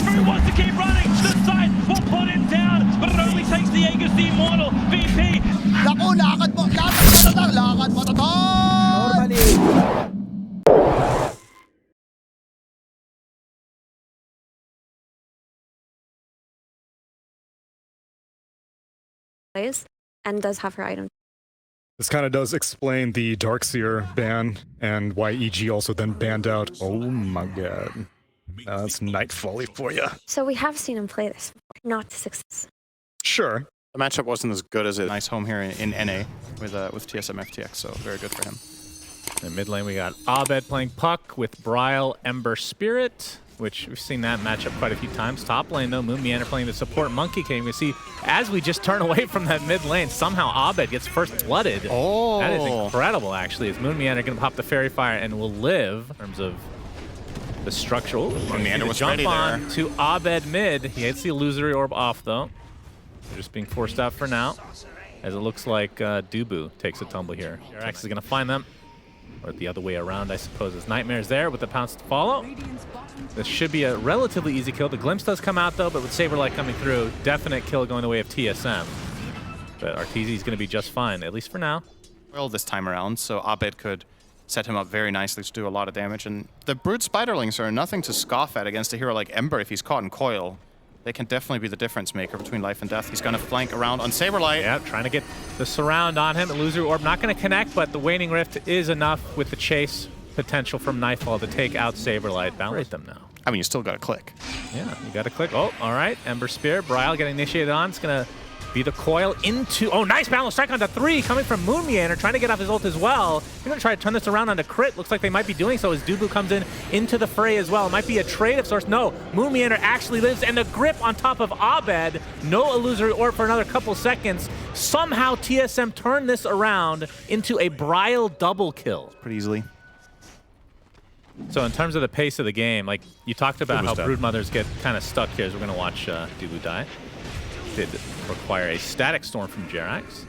Who wants to keep running? The side will put him down, but it only takes the Aegis the Immortal. VP. Naku, lakad mo to tol! Normally. Plays and does have her item. This kind of does explain the Darkseer ban and why EG also then banned out. Oh my god. That's Nightfall for you. So we have seen him play this before, not to success. Sure. The matchup wasn't as good as it. Nice home here in NA with TSM FTX, so very good for him. In mid lane, we got Abed playing Puck with Bryle, Ember Spirit, which we've seen that matchup quite a few times. Top lane, though, Moon Meander playing the support Monkey King. We see, as we just turn away from that mid lane, somehow Abed gets first blooded. Oh! That is incredible, actually. Is Moon Meander going to pop the Fairy Fire and will live in terms of the structural. Moon Meander was jump ready on there. to Abed mid. He hits the illusory orb off, though. They're just being forced out for now, as it looks like Dubu takes a tumble here. Jerax is going to find them. Or the other way around, I suppose, as Nightmare's there with the pounce to follow. This should be a relatively easy kill. The glimpse does come out, though, but with Saberlight coming through, definite kill going the way of TSM. But Arteezy is going to be just fine, at least for now. Well, this time around, so Abed could set him up very nicely to do a lot of damage. And the Brood Spiderlings are nothing to scoff at against a hero like Ember if he's caught in coil. They can definitely be the difference maker between life and death. He's going to flank around on Saberlight. Yeah, trying to get the surround on him. Illusory Orb not going to connect, but the Waning Rift is enough with the chase potential from Nightfall to take out Saberlight. Balance them now. I mean, you still got to click. Yeah, you got to click. Oh, all right. Ember Spear. Bryle getting initiated on. It's going to be the coil into... Oh, nice balance strike onto 3 coming from Moon Meander, trying to get off his ult as well. He's going to try to turn this around onto crit. Looks like they might be doing so as Dubu comes in into the fray as well. It might be a trade of sorts. No, Moon Meander actually lives, and the grip on top of Abed. No illusory orb for another couple seconds. Somehow TSM turned this around into a Bryle double kill. Pretty easily. So in terms of the pace of the game, like you talked about how Broodmothers get kind of stuck here as we're going to watch Dubu die. Did require a static storm from Jerax.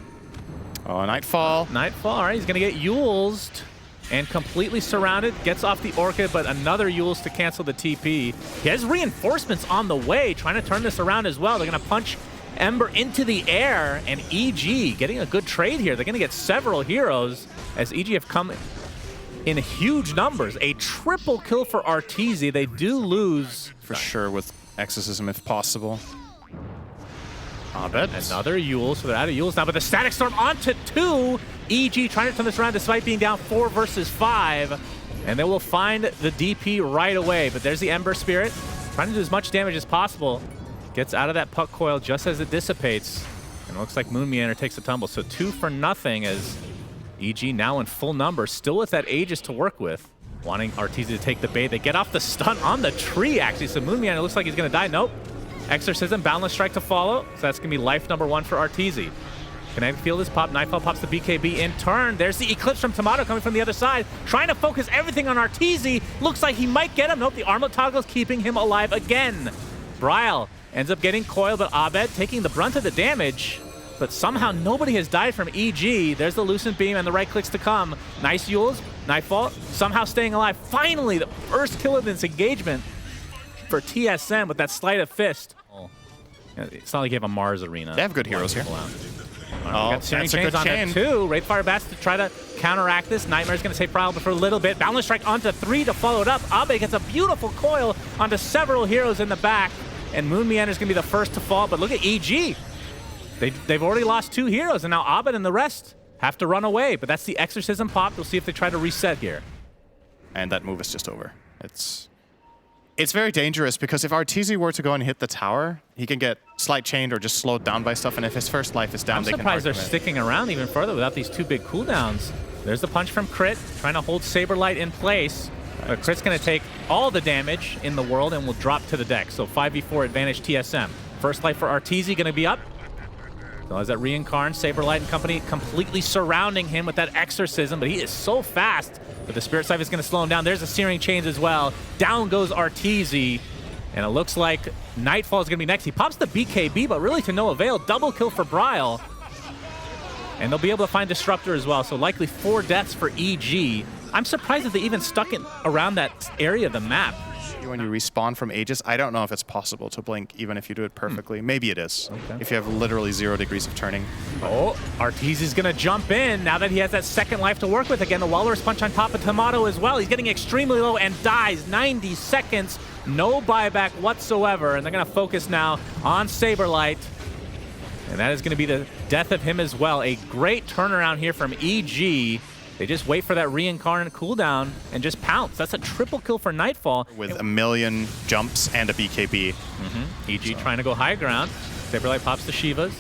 Oh, Nightfall. Nightfall, all right, he's gonna get Yules'd and completely surrounded. Gets off the Orchid, but another Yules to cancel the TP. He has reinforcements on the way, trying to turn this around as well. They're gonna punch Ember into the air, and EG getting a good trade here. They're gonna get several heroes as EG have come in huge numbers. A triple kill for Arteezy. They do lose. For sure, with Exorcism if possible. Abed. Another Yule, so they're out of Yules now, but the static storm onto 2. EG trying to turn this around despite being down 4 versus 5. And they will find the DP right away. But there's the Ember Spirit, trying to do as much damage as possible. Gets out of that puck coil just as it dissipates. And it looks like Moon Meander takes a tumble. So 2 for nothing as EG now in full numbers, still with that Aegis to work with. Wanting Arteezy to take the bait. They get off the stun on the tree, actually. So Moon Meander looks like he's going to die. Nope. Exorcism, Boundless Strike to follow. So that's going to be life number 1 for Arteezy. Kinetic Field is popped. Nightfall pops the BKB in turn. There's the Eclipse from Tomato coming from the other side. Trying to focus everything on Arteezy. Looks like he might get him. Nope, the Armlet Toggle is keeping him alive again. Bryle ends up getting coiled, but Abed taking the brunt of the damage. But somehow nobody has died from EG. There's the Lucent Beam and the right clicks to come. Nice Yules. Nightfall somehow staying alive. Finally, the first kill of this engagement for TSM with that Sleight of Fist. It's not like you have a Mars Arena. They have good heroes here. Oh, that's a good chain. 2. Wraithfire Bats to try to counteract this. Nightmare's going to take Bryle for a little bit. Boundless Strike onto 3 to follow it up. Abed gets a beautiful coil onto several heroes in the back. And Moon Meander's going to be the first to fall. But look at EG. They've already lost 2 heroes, and now Abed and the rest have to run away. But that's the Exorcism pop. We'll see if they try to reset here. And that move is just over. It's very dangerous because if Arteezy were to go and hit the tower, he can get slight chained or just slowed down by stuff, and if his first life is down, I'm surprised they're sticking around even further without these 2 big cooldowns. There's the punch from Crit, trying to hold Saberlight in place. But Crit's going to take all the damage in the world and will drop to the deck. So 5v4 advantage TSM. First life for Arteezy going to be up. So as that Reincarn, Saberlight and company completely surrounding him with that Exorcism, but he is so fast. But the Spirit Scythe is going to slow him down. There's a Searing Chains as well. Down goes Arteezy. And it looks like Nightfall is going to be next. He pops the BKB, but really to no avail. Double kill for Bryle. And they'll be able to find Disruptor as well. So likely 4 deaths for EG. I'm surprised that they even stuck it around that area of the map. When you respawn from Aegis, I don't know if it's possible to blink even if you do it perfectly. Maybe it is. Okay. If you have literally 0 degrees of turning. Oh, Arteezy's gonna jump in now that he has that second life to work with. Again, the Walrus Punch on top of Tomato as well. He's getting extremely low and dies. 90 seconds, no buyback whatsoever. And they're gonna focus now on Saberlight. And that is gonna be the death of him as well. A great turnaround here from EG. They just wait for that reincarnate cooldown and just pounce. That's a triple kill for Nightfall. With a million jumps and a BKB. EG trying to go high ground. Saberlight pops the Shivas.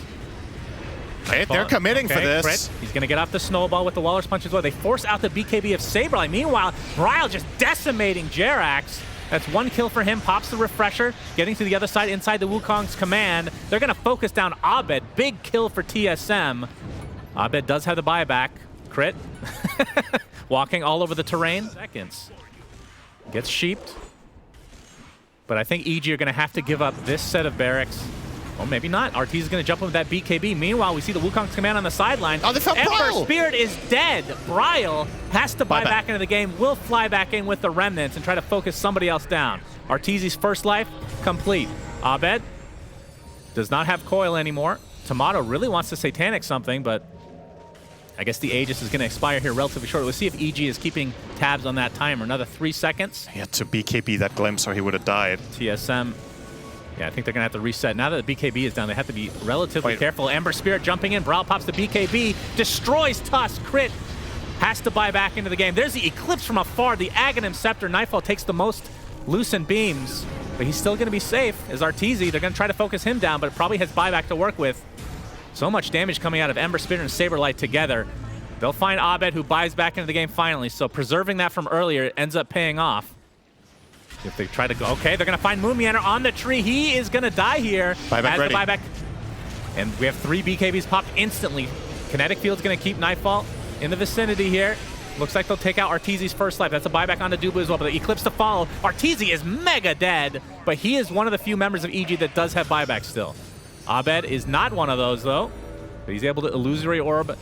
Hey, they're committing for this. Crit. He's going to get off the snowball with the Walrus Punch as well. They force out the BKB of Saberlight. Meanwhile, Bryle just decimating Jerax. That's 1 kill for him. Pops the refresher, getting to the other side inside the Wukong's command. They're going to focus down Abed. Big kill for TSM. Abed does have the buyback. Crit. Walking all over the terrain. Seconds. Gets sheeped. But I think EG are going to have to give up this set of barracks. Well, maybe not. Arteezy is going to jump in with that BKB. Meanwhile, we see the Wukong's command on the sideline. Oh, they found Ember Bryle! Spirit is dead. Bryle has to buy back into the game. Will fly back in with the remnants and try to focus somebody else down. Arteezy's first life complete. Abed does not have coil anymore. Tomato really wants to Satanic something, but I guess the Aegis is going to expire here relatively short. We'll see if EG is keeping tabs on that timer. Another 3 seconds. He had to BKB that glimpse or he would have died. TSM. Yeah, I think they're going to have to reset. Now that the BKB is down, they have to be relatively careful. Ember Spirit jumping in. Bryle pops the BKB. Destroys Tusk. Crit. Has to buy back into the game. There's the Eclipse from afar. The Aghanim Scepter. Nightfall takes the most loosened beams. But he's still going to be safe as Arteezy. They're going to try to focus him down, but it probably has buyback to work with. So much damage coming out of Ember Spirit and Saberlight together. They'll find Abed, who buys back into the game finally. So preserving that from earlier ends up paying off. If they try to go, okay, they're going to find Moon Meander on the tree. He is going to die here. Buyback ready. The buyback. And we have 3 BKBs popped instantly. Kinetic Field's going to keep Nightfall in the vicinity here. Looks like they'll take out Arteezy's first life. That's a buyback onto Dubu as well, but the Eclipse to follow. Arteezy is mega dead, but he is one of the few members of EG that does have buyback still. Abed is not one of those, though. But he's able to Illusory Orb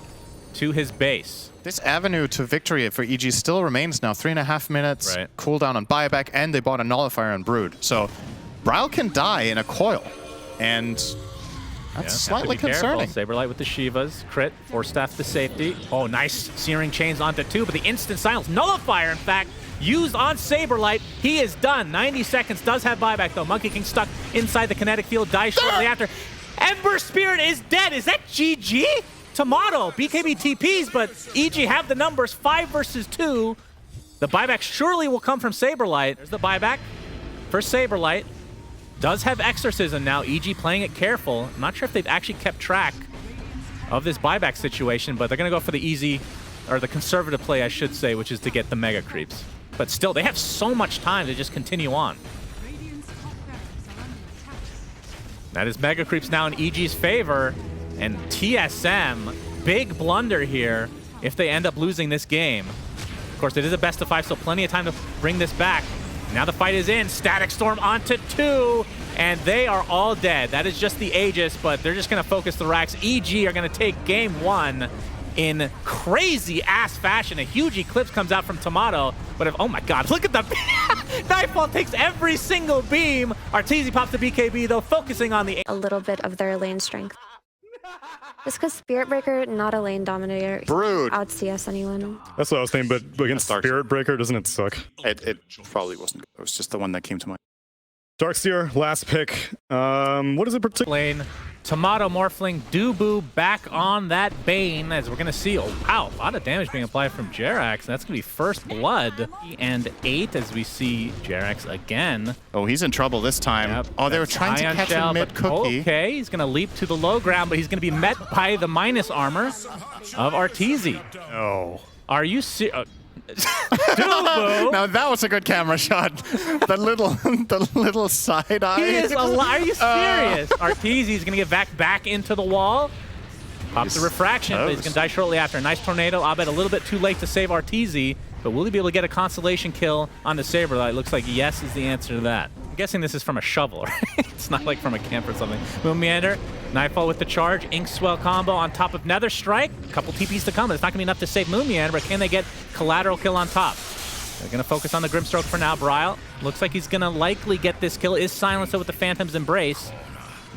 to his base. This avenue to victory for EG still remains now. 3.5 minutes, cooldown on buyback, and they bought a nullifier on Brood. So Bryle can die in a coil, and that's slightly concerning. Saberlight with the Shivas, crit, Force Staff to safety. Oh, nice Searing Chains onto 2, but the instant silence, nullifier in fact, used on Saberlight. He is done. 90 seconds, does have buyback though. Monkey King stuck inside the kinetic field, dies shortly after. Ember Spirit is dead. Is that GG? Tomato, BKB TPs, but EG have the numbers, 5 versus 2. The buyback surely will come from Saberlight. There's the buyback for Saberlight. Does have Exorcism now, EG playing it careful. I'm not sure if they've actually kept track of this buyback situation, but they're gonna go for the easy, or the conservative play, I should say, which is to get the Mega Creeps. But still, they have so much time to just continue on. That is Mega Creeps now in EG's favor. And TSM, big blunder here if they end up losing this game. Of course, it is a best of 5, so plenty of time to bring this back. Now the fight is in. Static Storm onto 2, and they are all dead. That is just the Aegis, but they're just going to focus the racks. EG are going to take game 1 in crazy-ass fashion. A huge Eclipse comes out from Tomato, but if, oh my god, look at the Nightfall takes every single beam. Arteezy pops the BKB, though, focusing on the... A little bit of their lane strength. Just because Spirit Breaker, not a lane dominator, Brood out CS anyone. That's what I was thinking, but against Spirit Breaker, doesn't it suck? It probably wasn't. It was just the one that came to mind. Darkseer, last pick. What is it particularly? Lane. Tomato Morphling, Dubu back on that Bane, as we're going to see. Oh, wow, a lot of damage being applied from Jerax. That's going to be first blood. And 8 as we see Jerax again. Oh, he's in trouble this time. Yep. Oh, they were trying to catch him mid-cookie. Okay, he's going to leap to the low ground, but he's going to be met by the minus armor of Arteezy. Oh. Are you serious? Dubu. Now that was a good camera shot. The little side eye. He is are you serious? Arteezy's gonna get back into the wall. Pops the refraction, but he's gonna die shortly after. Nice tornado. Abed a little bit too late to save Arteezy, but will he be able to get a constellation kill on the Saberlight? Looks like yes is the answer to that. I'm guessing this is from a shovel, right? It's not like from a camp or something. Moon Meander, Nightfall with the charge, Ink Swell combo on top of Nether Strike. A couple TPs to come. It's not gonna be enough to save Moon Meander, but can they get collateral kill on top? They're going to focus on the Grimstroke for now. Bryle looks like he's going to likely get this kill. Is silenced with the Phantom's Embrace.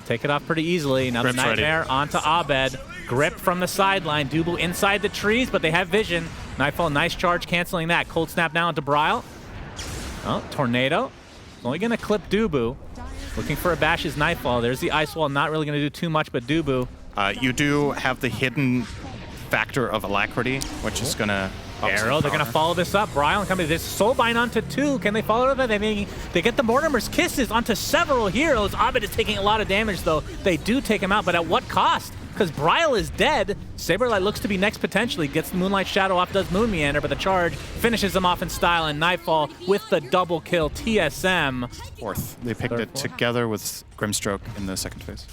Take it off pretty easily. Now the Nightmare onto Abed. Grip from the sideline. Dubu inside the trees, but they have vision. Nightfall, nice charge, canceling that. Cold Snap now into Bryle. Oh, Tornado. Only going to clip Dubu. Looking for a bash is Nightfall. There's the Ice Wall. Not really going to do too much, but Dubu. You do have the hidden factor of Alacrity, which is going to... Arrow, they're going to follow this up. Bryle and company, this Soulbind onto 2. Can they follow it up? They get the Mortimer's Kisses onto several heroes. Abed is taking a lot of damage, though. They do take him out, but at what cost? Because Bryle is dead. Saberlight looks to be next potentially. Gets the Moonlight Shadow off, does Moon Meander, but the charge finishes them off in style, and Nightfall with the double kill. TSM. Fourth. They picked it together with Grimstroke in the second phase.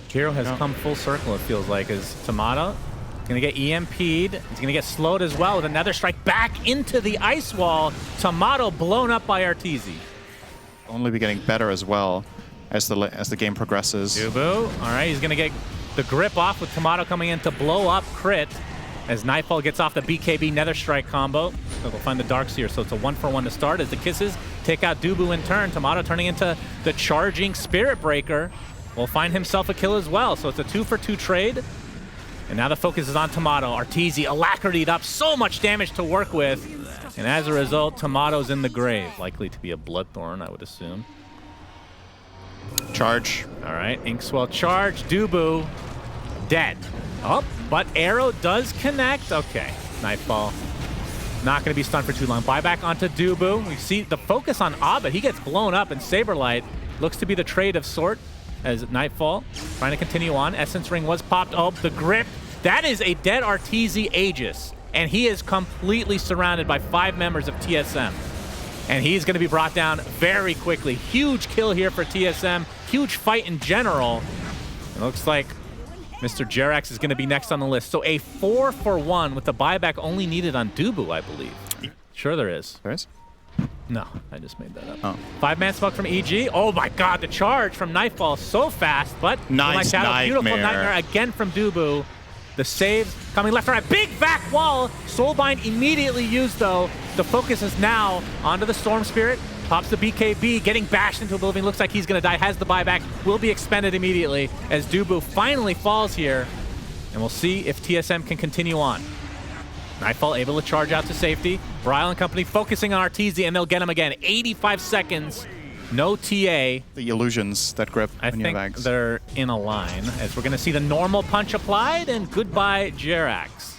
Hero has come full circle, it feels like, as Tomato. Going to get EMP'd. He's going to get slowed as well with another strike back into the Ice Wall. Tomato blown up by Arteezy. Only be getting better as well as the game progresses. Dubu, all right, he's going to get the grip off with Tomato coming in to blow up crit as Nightfall gets off the BKB Nether Strike combo. So they'll find the Darkseer, so it's a 1-for-1 to start as the Kisses take out Dubu in turn. Tomato turning into the charging Spirit Breaker will find himself a kill as well. So it's a 2-for-2 trade. And now the focus is on Tomato. Arteezy alacrity'd up, so much damage to work with. And as a result, Tomato's in the grave. Likely to be a Bloodthorn, I would assume. Charge. All right, Inkswell charge. Dubu, dead. Oh, but Arrow does connect. Okay, Nightfall. Not going to be stunned for too long. Buyback onto Dubu. We see the focus on Abed. He gets blown up, and Saberlight looks to be the trade of sort as Nightfall trying to continue on. Essence Ring was popped. Oh, the grip. That is a dead Arteezy Aegis, and he is completely surrounded by 5 members of TSM. And he's going to be brought down very quickly. Huge kill here for TSM. Huge fight in general. It looks like Mr. Jerax is going to be next on the list. So a 4-for-1 with the buyback only needed on Dubu, I believe. Sure there is. There is? No, I just made that up. Oh. 5-man smoke from EG. Oh my god, the charge from Nightfall so fast, but nice Nightmare. Beautiful Nightmare again from Dubu. The saves coming left and right. Big back wall. Soulbind immediately used, though. The focus is now onto the Storm Spirit. Pops the BKB, getting bashed into oblivion. Looks like he's going to die. Has the buyback. Will be expended immediately as Dubu finally falls here. And we'll see if TSM can continue on. Nightfall able to charge out to safety. Bryle and company focusing on Arteezy, and they'll get him again. 85 seconds. No TA. The illusions that grip I on your think bags. they're in a line as we're going to see the normal punch applied, and goodbye, Jerax.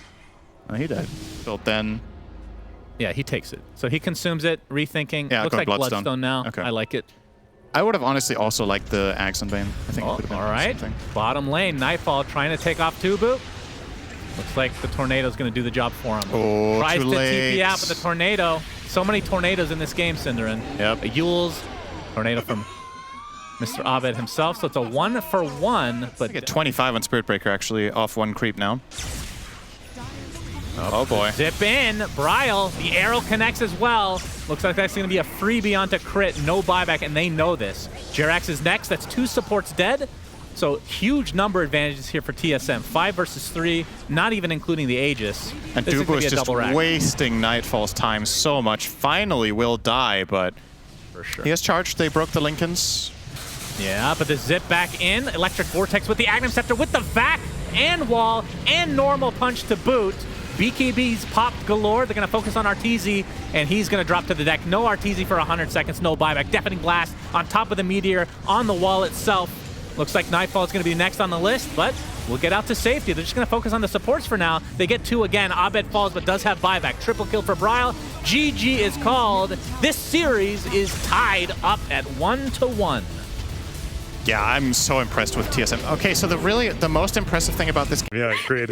Oh, he died. Built then. Yeah, he takes it. So he consumes it, rethinking. Yeah, looks like Bloodstone now. Okay. I like it. I would have honestly also liked the Axe and Bane. I think it would have been all right. something. Bottom lane, Nightfall trying to take off Dubu. Looks like the Tornado's going to do the job for him. Oh, Tries too to late. TP out with the Tornado. So many Tornadoes in this game, Synderen. Yep. A Yule's Tornado from Mr. Abed himself. So it's a 1-for-1. But I get 25 on Spirit Breaker, actually, off 1 creep now. Oh boy. Zip in. Bryle, the arrow connects as well. Looks like that's going to be a freebie onto crit. No buyback, and they know this. Jerax is next. That's 2 supports dead. So huge number advantages here for TSM. 5 versus 3, not even including the Aegis. And This is Dubu gonna is be a just double rack. wasting Nightfall's time so much. Finally will die, but For sure. he has charged. They broke the Lincolns. Yeah, but the zip back in. Electric Vortex with the Agnum Scepter with the vac and wall and normal punch to boot. BKB's popped galore. They're going to focus on Arteezy, and he's going to drop to the deck. No Arteezy for 100 seconds, no buyback. Deafening Blast on top of the Meteor on the wall itself. Looks like Nightfall is going to be next on the list, but we'll get out to safety. They're just going to focus on the supports for now. They get 2 again. Abed falls, but does have buyback. Triple kill for Bryle. GG is called. This series is tied up at 1-1. Yeah, I'm so impressed with TSM. Okay, so the most impressive thing about this game. Yeah, great.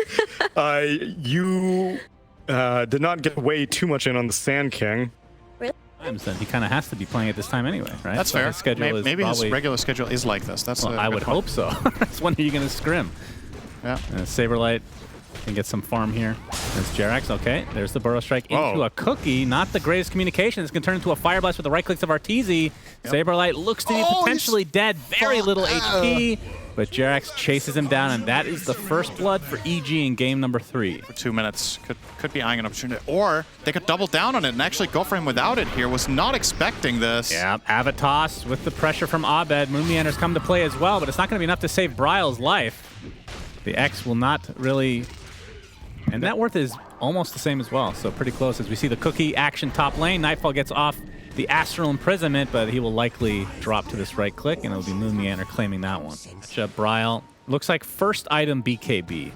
You did not get way too much in on the Sand King. Then he kind of has to be playing at this time anyway, right? That's So fair. His schedule is Maybe probably, his regular schedule is like this. That's well, a I good would point. hope so. That's when are you going to scrim? Yeah. Saberlight can get some farm here. There's Jerax. Okay, there's the Burrow Strike into Whoa. a cookie. Not the greatest communication. It's going to turn into a Fire Blast with the right clicks of Arteezy. Saberlight looks to be potentially dead, very little HP, but Jerax chases him down, and that is the first blood for EG in game number 3. For 2 minutes, could be eyeing an opportunity. Or they could double down on it and actually go for him without it here. Was not expecting this. Yeah, Avatos with the pressure from Abed. Moonmeander's come to play as well, but it's not going to be enough to save Bryle's life. The X will not really... And net worth is almost the same as well, so pretty close as we see the cookie action top lane. Nightfall gets off the Astral Imprisonment, but he will likely drop to this right click, and it'll be Moonmeander claiming that one. Matchup Bryle. Looks like first item BKB.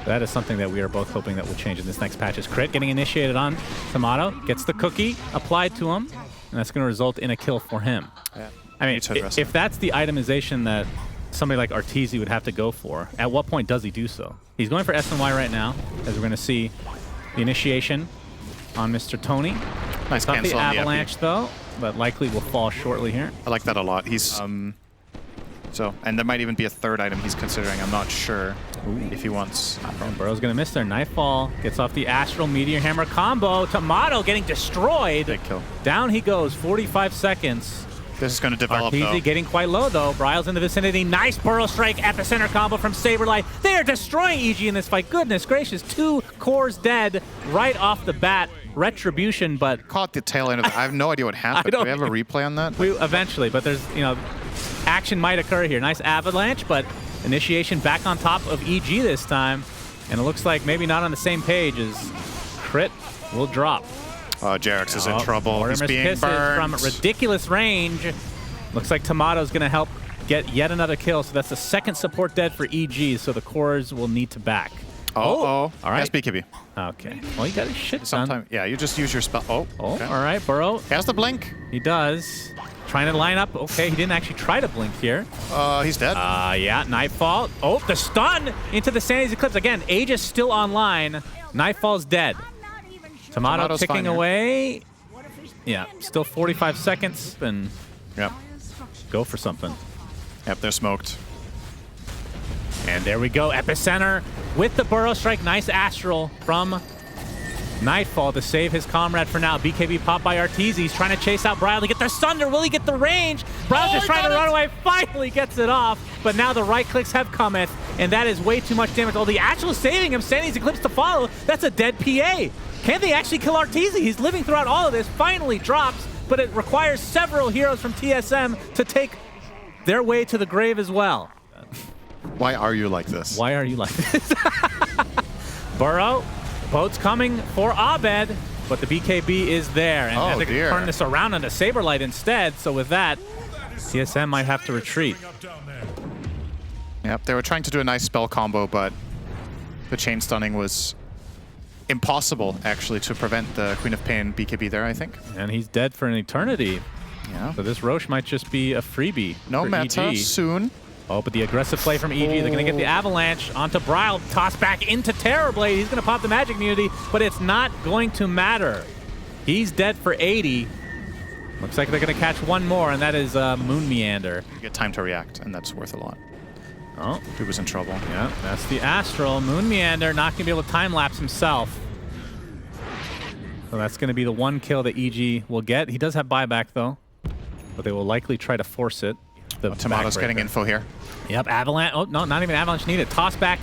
That is something that we are both hoping that will change in this next patch. Is Crit getting initiated on Tomato, gets the cookie applied to him, and that's going to result in a kill for him. Yeah. I mean, if that's the itemization that somebody like Arteezy would have to go for, at what point does he do so? He's going for SNY right now, as we're going to see the initiation on Mr. Tony. Nice Not cancel the on avalanche though, but likely will fall shortly here. I like that a lot. He's and there might even be a third item he's considering. I'm not sure if he wants. And Burrow's gonna miss there. Nightfall gets off the Astral Meteor Hammer combo. Tomato getting destroyed. Big kill. Down he goes. 45 seconds. This is going to develop Arteezy though. getting quite low though. Bryle's in the vicinity. Nice Burrow Strike epicenter combo from Saberlight. They are destroying EG in this fight. Goodness gracious, 2 cores dead right off the bat. Retribution, but Caught the tail end of it. I have no idea what happened. Do we have a replay on that? we eventually, but there's, you know, action might occur here. Nice avalanche, but initiation back on top of EG this time, and it looks like maybe not on the same page as Crit will drop. Jerax is in trouble. Mortimer's He's being Kisses burned. from ridiculous range. Looks like Tomato's going to help get yet another kill, so that's the second support dead for EG, so the cores will need to back. All right. SBKB. Okay. Well, you got his shit done. Sometimes, yeah, you just use your spell. Okay. All right, Burrow. He has the blink. He does. Trying to line up. Okay, he didn't actually try to blink here. He's dead. Yeah, Nightfall. Oh, the stun into the Sanity's Eclipse. Again, Aegis still online. Nightfall's dead. Tomato Tomato's ticking fine here. away. Yeah, still 45 seconds, and Yep. go for something. Yep, they're smoked. And there we go, Epicenter with the Burrow Strike. Nice Astral from Nightfall to save his comrade for now. BKB popped by Arteezy. He's trying to chase out Bryle to get the Sunder. Will he get the range? Bryle's just trying to run away. Finally gets it off. But now the right clicks have cometh, and that is way too much damage. Oh, the Astral is saving him. Sanity's Eclipse to follow. That's a dead PA. Can they actually kill Arteezy? He's living throughout all of this. Finally drops, but it requires several heroes from TSM to take their way to the grave as well. Why are you like this? Why are you like this? Burrow, boat's coming for Abed, but the BKB is there. And they can turn this around into Saberlight instead. So with that, TSM might have to retreat. Yep, they were trying to do a nice spell combo, but the chain stunning was impossible, actually, to prevent the Queen of Pain BKB there, I think. And he's dead for an eternity. Yeah. So this Roche might just be a freebie. No for meta EG. soon. Oh, but the aggressive play from EG. They're going to get the Avalanche onto Bryle. Toss back into Terrorblade. He's going to pop the Magic Immunity, but it's not going to matter. He's dead for 80. Looks like they're going to catch one more, and that is Moonmeander. You get time to react, and that's worth a lot. Oh, Dude was in trouble. yeah, that's the Astral. Moonmeander not going to be able to time-lapse himself. So that's going to be the one kill that EG will get. He does have buyback, though, but they will likely try to force it. Tomato's getting info here. Yep, Avalanche. Oh, no, not even Avalanche needed. Toss back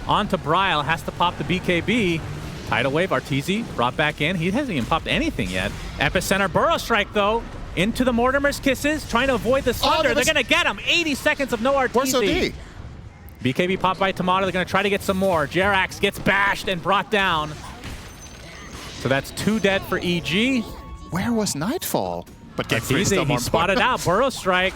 onto Bryle. Has to pop the BKB. Tidal Wave, Arteezy brought back in. He hasn't even popped anything yet. Epicenter Burrow Strike, though, into the Mortimer's Kisses, trying to avoid the Thunder. They're going to get him. 80 seconds of no Arteezy. Where's OD? BKB popped by Tomato. They're going to try to get some more. Jerax gets bashed and brought down. So that's 2 dead for EG. Where was Nightfall? But get free still more He spotted out. Burrow Strike.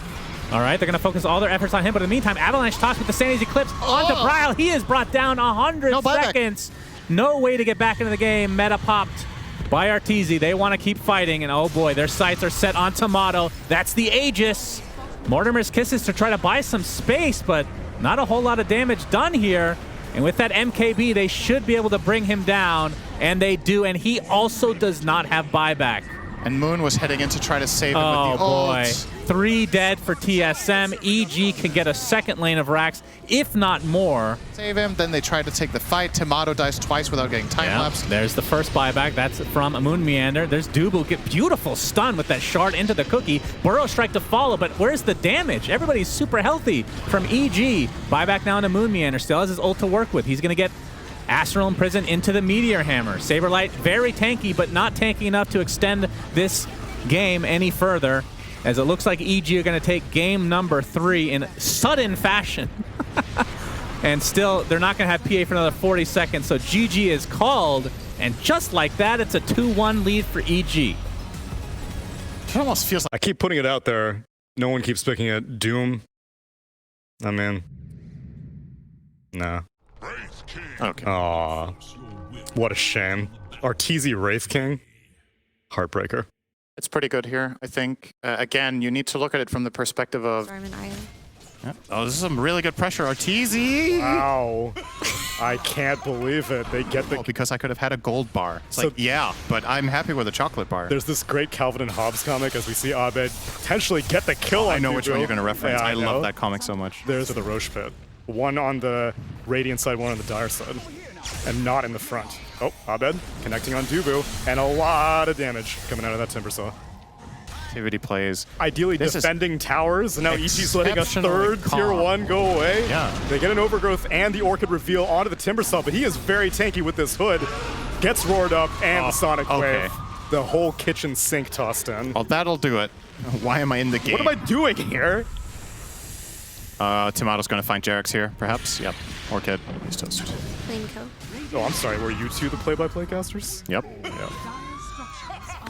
All right, they're going to focus all their efforts on him, but in the meantime, Avalanche toss with the Sanity's Eclipse onto Bryle. He is brought down 100 seconds. No way to get back into the game. Meta popped by Arteezy. They want to keep fighting, and oh boy, their sights are set on Tomato. That's the Aegis. Mortimer's Kisses to try to buy some space, but not a whole lot of damage done here. And with that MKB, they should be able to bring him down, and they do, and he also does not have buyback. And Moon was heading in to try to save him Oh with the boy. ult. 3 dead for TSM. EG can get a second lane of racks, if not more. Save him, then they tried to take the fight. Tomato dies twice without getting time-lapse. There's the first buyback. That's from Moon Meander. There's Dubu. Get beautiful stun with that shard into the cookie. Burrow strike to follow, but where's the damage? Everybody's super healthy from EG. Buyback now into Moon Meander. Still has his ult to work with. He's going to get Astral Imprison into the Meteor Hammer. Saberlight, very tanky, but not tanky enough to extend this game any further, as it looks like EG are going to take game number 3 in sudden fashion. And still, they're not going to have PA for another 40 seconds, so GG is called, and just like that, it's a 2-1 lead for EG. It almost feels like I keep putting it out there. No one keeps picking it. Doom. I mean, nah. okay. Aw, what a shame. Arteezy Wraith King, heartbreaker. It's pretty good here, I think. Again, you need to look at it from the perspective of... Storm and Iron. Yeah. Oh, this is some really good pressure. Arteezy! Wow, I can't believe it. They get the... Oh, because I could have had a gold bar. It's So- like, yeah, but I'm happy with a chocolate bar. There's this great Calvin and Hobbes comic as we see Abed potentially get the kill I on know which one Dubu. you're going to reference. Yeah, I love know. that comic so much. There's the Roche pit. One on the Radiant side, one on the Dire side. And not in the front. Oh, Abed connecting on Dubu. And a lot of damage coming out of that Timber Saw. Activity plays. Ideally This is defending towers, and now EG's letting a exceptionally third tier calm. 1 go away. Yeah. They get an Overgrowth and the Orchid reveal onto the Timber Saw, but he is very tanky with this hood. Gets roared up and the Sonic okay. Wave. The whole kitchen sink tossed in. Well, that'll do it. Why am I in the game? What am I doing here? Tomato's going to find Jarex here, perhaps. Yep. Orchid. He's toast. Clean kill. Oh, I'm sorry. Were you two the play-by-play casters? Yep. Yeah.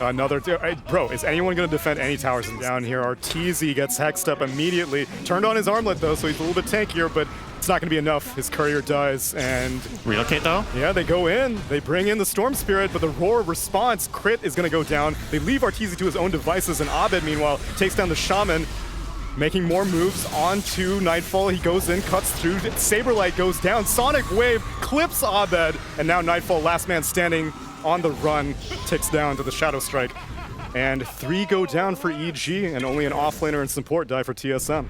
Another, bro, is anyone going to defend any towers down here? Arteezy gets hexed up immediately. Turned on his armlet, though, so he's a little bit tankier, but it's not going to be enough. His courier dies, and Relocate, though? yeah, they go in. They bring in the Storm Spirit, but the Roar response crit is going to go down. They leave Arteezy to his own devices, and Abed, meanwhile, takes down the Shaman, making more moves onto Nightfall. He goes in, cuts through. Saberlight goes down. Sonic Wave clips Abed, and now Nightfall, last man standing on the run, ticks down to the Shadow Strike. And 3 go down for EG, and only an offlaner and support die for TSM.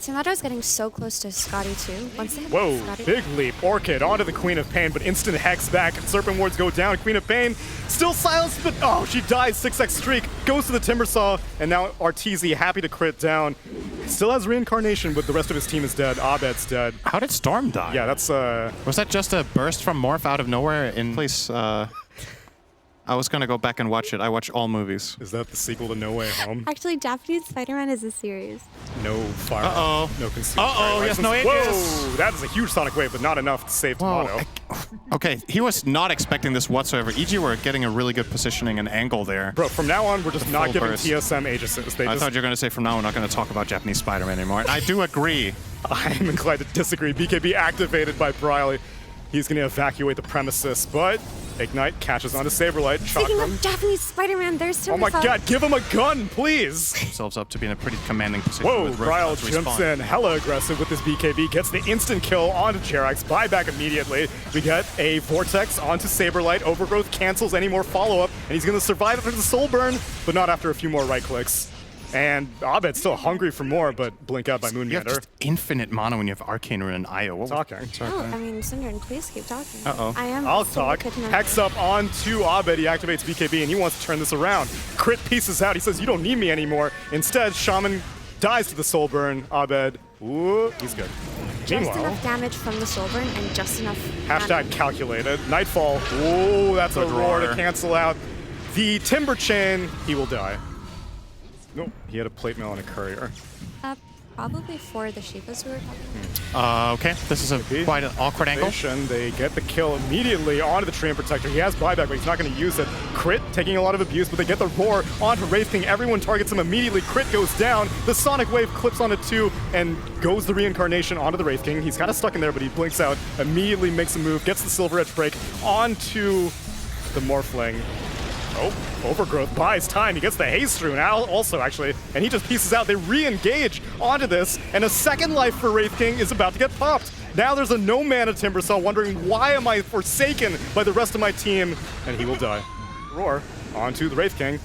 Tomato's getting so close to Scotty too. Once they have Whoa, Scotty, big leap. Orchid onto the Queen of Pain, but instant hex back. Serpent Wards go down. Queen of Pain still silenced, but oh, she dies. 6x streak, goes to the Timber Saw, and now Arteezy happy to crit down. Still has reincarnation, but the rest of his team is dead. Abed's dead. How did Storm die? Yeah, that's Was that just a burst from Morph out of nowhere in place? I was going to go back and watch it. I watch all movies. is that the sequel to No Way Home? Actually, Japanese Spider-Man is a series. No fire. Uh-oh. No consumer. Uh-oh, fire yes, license. no Aegis. Whoa, that is a huge Sonic Wave, but not enough to save Tomato. Okay, he was not expecting this whatsoever. EG were getting a really good positioning and angle there. Bro, from now on, we're just not full giving burst. TSM Aegises. They I just, thought you were going to say from now we're not going to talk about Japanese Spider-Man anymore. And I do agree. I'm inclined to disagree. BKB activated by Briley. He's going to evacuate the premises, but Ignite catches onto Saberlight. Speaking Chakram. of Japanese Spider-Man, there's Oh my Timbersaw. god, give him a gun, please! Themselves up to be in a pretty commanding position. Whoa, with Bryle Roadhouse jumps respawn. in, hella aggressive with his BKB, gets the instant kill onto Jerax, buyback immediately. We get a Vortex onto Saberlight, Overgrowth cancels any more follow-up, and he's gonna survive after the Soul Burn, but not after a few more right clicks. And Abed's still hungry for more, but blink out by Moon You have Meander. just infinite mana when you have Arcane Rune and IO. What Talking. Oh, I mean, Synderen, please keep talking. Uh-oh. I am. I'll so talk. good to know. Hex up onto Abed. He activates BKB and he wants to turn this around. Crit pieces out. He says, you don't need me anymore. Instead, Shaman dies to the Soul Burn. Abed, ooh, he's good. Just Meanwhile, enough damage from the Soul Burn and just enough. hashtag calculated. Nightfall. Ooh, that's a Good roar to roar. cancel out the Timber Chain. He will die. Nope, he had a plate mail and a courier. Probably for the Shivas we were talking Okay, this is a quite an awkward angle. They get the kill immediately onto the Treant Protector. He has buyback, but he's not going to use it. Crit, taking a lot of abuse, but they get the roar onto Wraith King. Everyone targets him immediately. Crit goes down. The Sonic Wave clips onto 2 and goes the reincarnation onto the Wraith King. He's kind of stuck in there, but he blinks out, immediately makes a move, gets the Silver Edge break onto the Morphling. Oh, Overgrowth buys time. He gets the haste rune also, actually, and he just pieces out. They re-engage onto this, and a second life for Wraith King is about to get popped. Now there's a no mana Timbersaw wondering, why am I forsaken by the rest of my team? And he will die. Roar onto the Wraith King.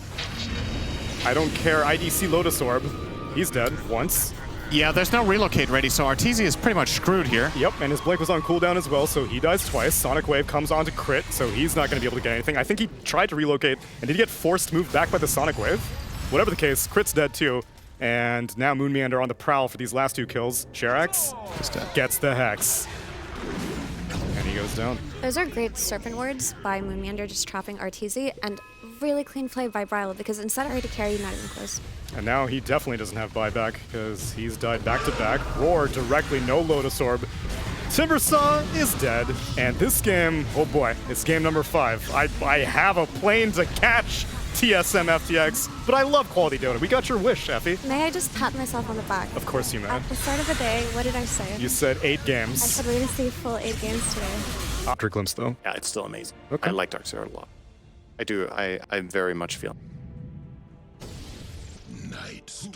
I don't care. IDC Lotus Orb. He's dead once. Yeah, there's no relocate ready, so Arteezy is pretty much screwed here. Yep, and his Blink was on cooldown as well, so he dies twice. Sonic Wave comes on to crit, so he's not going to be able to get anything. I think he tried to relocate, and did he get forced to move back by the Sonic Wave? Whatever the case, crit's dead too. And now Moon Meander on the prowl for these last 2 kills. Jerax gets the Hex. And he goes down. Those are great Serpent Wards by Moonmeander just trapping Arteezy, and really clean play by Bryle because instead of ready to carry, not even close. And now he definitely doesn't have buyback because he's died back-to-back. Roar directly, no Lotus Orb. Timbersaw is dead, and this game, oh boy, it's game number 5. I have a plane to catch, TSM FTX, but I love quality Dota. We got your wish, Effie. May I just pat myself on the back? Of course you may. At the start of the day, what did I say? You said 8 I games. said we're going to see full 8 games today. After glimpse, though. Yeah, it's still amazing. Okay. I like Dark Zero a lot. I do. I very much feel.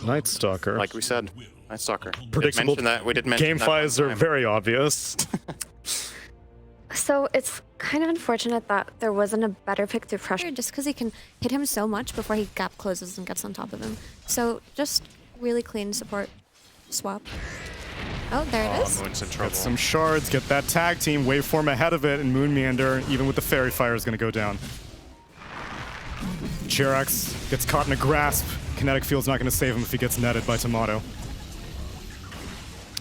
Night Stalker. Like we said, Night Stalker. Predictable. We did mention Game that fives one are time. very obvious. So it's kind of unfortunate that there wasn't a better pick to pressure just because he can hit him so much before he gap closes and gets on top of him. So just really clean support swap. Oh, there it is. Moon's in trouble. Get some shards, get that tag team, waveform ahead of it, and Moon Meander, even with the Fairy Fire, is going to go down. Jerax gets caught in a grasp. Kinetic Field's not going to save him if he gets netted by Tomato.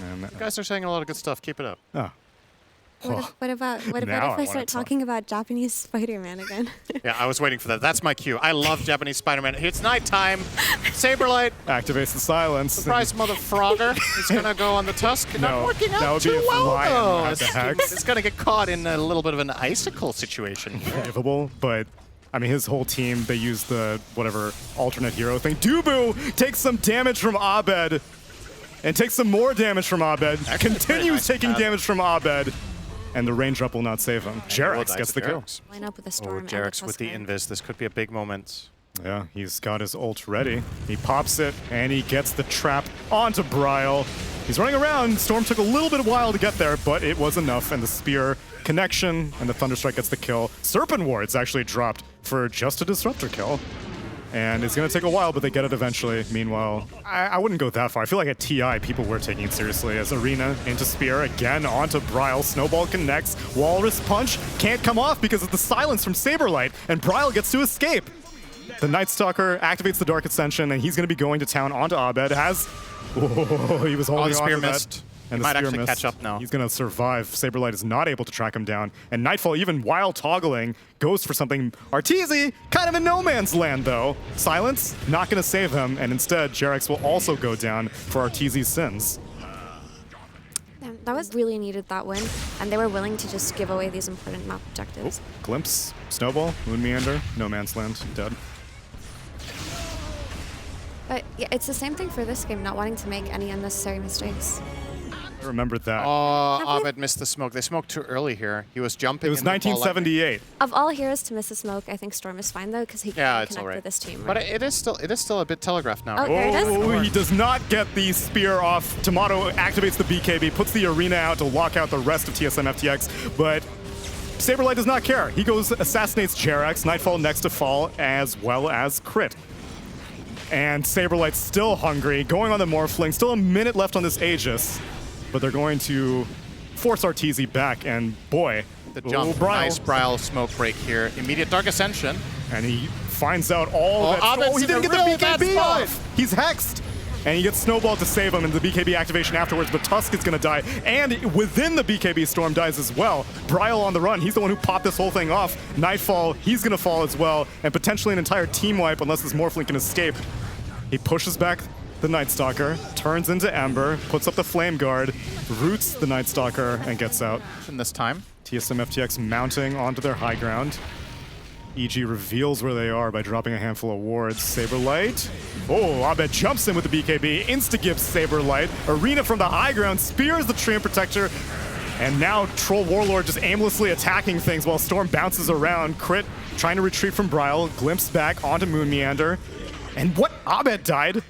And, You guys are saying a lot of good stuff. Keep it up. oh. What about Now I if I wanna start talk. talking about Japanese Spider-Man again? Yeah, I was waiting for that. That's my cue. I love Japanese Spider-Man. It's nighttime. Saberlight, Activates the silence. surprise mother frogger, is gonna go on the tusk. No, Not working that out would be too if well Lion though. had the hex. It's gonna get caught in a little bit of an icicle situation. Forgivable, but I mean, his whole team, they use the whatever alternate hero thing. Dubu takes some damage from Abed and takes some more damage from Abed. Continues nice taking job. damage from Abed, and the raindrop will not save him. Well, Jerax that's gets the kill. Jerax. Line up with a Oh, storm. and a Jerax with the Tusker. invis. This could be a big moment. Yeah, he's got his ult ready. He pops it, and he gets the trap onto Bryle. He's running around. Storm took a little bit of while to get there, but it was enough, and the spear connection, and the Thunderstrike gets the kill. Serpent Ward's actually dropped for just a Disruptor kill. And it's going to take a while, but they get it eventually. Meanwhile, I wouldn't go that far. I feel like at TI, people were taking it seriously. As Arena into Spear, again onto Bryle. Snowball connects. Walrus Punch can't come off because of the silence from Saberlight, and Bryle gets to escape. The Night Stalker activates the Dark Ascension, and he's going to be going to town onto Abed as... Oh, he was holding the on spear to that. missed. And He the might spear actually missed. catch up now. He's going to survive. Saberlight is not able to track him down. And Nightfall, even while toggling, goes for something. Arteezy, kind of in no man's land, though. Silence, not going to save him. And instead, Jerax will also go down for Arteezy's sins. Damn, that was really needed, that win, and they were willing to just give away these important map objectives. Glimpse, Snowball, Moon Meander, no man's land, dead. But yeah, it's the same thing for this game, not wanting to make any unnecessary mistakes. I remembered that. Oh, Have we- Abed missed the smoke. They smoked too early here. He was jumping. It was in the ball like- 1978. Of all heroes to miss the smoke, I think Storm is fine though, because he Yeah, can it's connect alright. with this team. But Right? it is still a bit telegraphed now. Oh, there it is. Oh, he does not get the spear off. Tomato activates the BKB, puts the arena out to lock out the rest of TSM FTX, but Saberlight does not care. He goes, assassinates Jerax, Nightfall next to fall, as well as crit. And Saberlight's still hungry, going on the Morphling, still a minute left on this Aegis, but they're going to force Arteezy back, and boy, The jump. Bryle. Nice Bryle smoke break here. Immediate Dark Ascension. And he finds out all Oh, that. Abed's Oh, he in didn't a get the real bad BKB spot. off. He's hexed. And he gets snowballed to save him, and the BKB activation afterwards, but Tusk is going to die. And within the BKB, Storm dies as well. Bryle on the run. He's the one who popped this whole thing off. Nightfall, he's going to fall as well, and potentially an entire team wipe unless this Morphling can escape. He pushes back the Night Stalker, turns into Ember, puts up the Flame Guard, roots the Night Stalker, and gets out. And this time. TSM FTX mounting onto their high ground. EG reveals where they are by dropping a handful of wards. Saberlight. Oh, Abed jumps in with the BKB, insta-gives Saberlight. Arena from the high ground spears the Treant Protector. And now Troll Warlord just aimlessly attacking things while Storm bounces around. Crit trying to retreat from Bryle, glimpse back onto Moon Meander. And what? Abed died?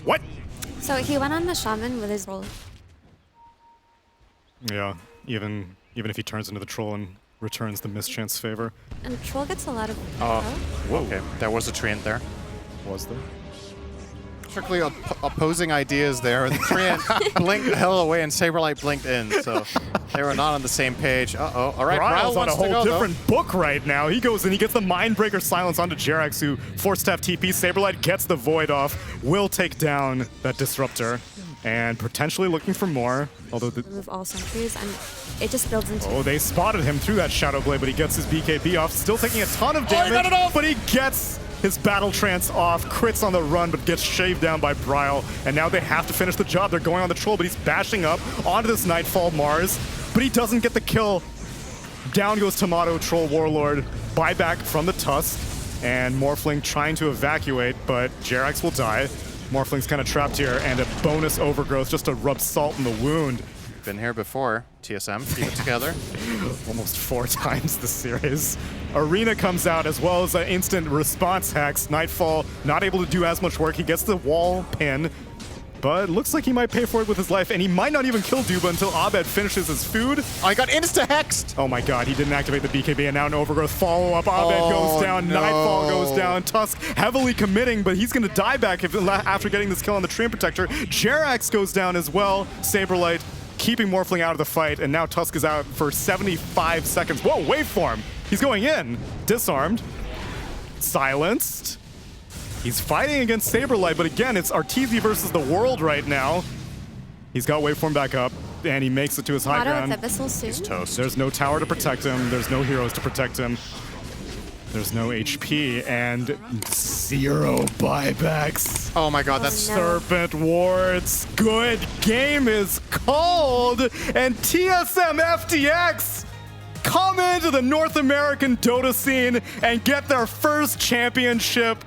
What? So he went on the Shaman with his roll. Yeah, even if he turns into the Troll and returns the mischance favor. And Troll gets a lot of... Whoa. Okay, there was a treant there. Was there? Strictly opposing ideas there. The Treant blinked the hell away and Saberlight blinked in, so they were not on the same page. Uh-oh. All right, Bryle's on a wants to whole go, different book right now. He goes and he gets the Mindbreaker silence onto Jerax, who forced to have TP. Saberlight gets the Void off, will take down that Disruptor, and potentially looking for more. Although Remove all sentries, and it just builds into. oh, they spotted him through that Shadow Blade, but he gets his BKB off, still taking a ton of damage. he got it off! But he gets his Battle Trance off, crits on the run, but gets shaved down by Bryle. And now they have to finish the job. They're going on the Troll, but he's bashing up onto this Nightfall Mars, but he doesn't get the kill. Down goes Tomato, Troll Warlord, buyback from the Tusk, and Morphling trying to evacuate, but Jerax will die. Morphling's kind of trapped here, and a bonus Overgrowth just to rub salt in the wound. Been here before. TSM, keep it together. Almost 4 times the series. Arena comes out as well as an instant response hex. Nightfall not able to do as much work. He gets the wall pin, but looks like he might pay for it with his life, and he might not even kill Duba until Abed finishes his food. I got insta-hexed! Oh my god, he didn't activate the BKB, and now an Overgrowth follow-up. Abed goes down, no. Nightfall goes down, Tusk heavily committing, but he's going to die back after getting this kill on the Treant Protector. Jerax goes down as well. Saberlight keeping Morphling out of the fight, and now Tusk is out for 75 seconds. Whoa, waveform! He's going in. Disarmed. Silenced. He's fighting against Saberlight, but again, it's Arteezy versus the world right now. He's got waveform back up, and he makes it to his high Auto ground. with Abyssal soon. He's toast. There's no tower to protect him. There's no heroes to protect him. There's no HP, and 0 buybacks. Oh my god, that's no. Serpent wards. Good game is called, and TSM FTX come into the North American Dota scene and get their first championship.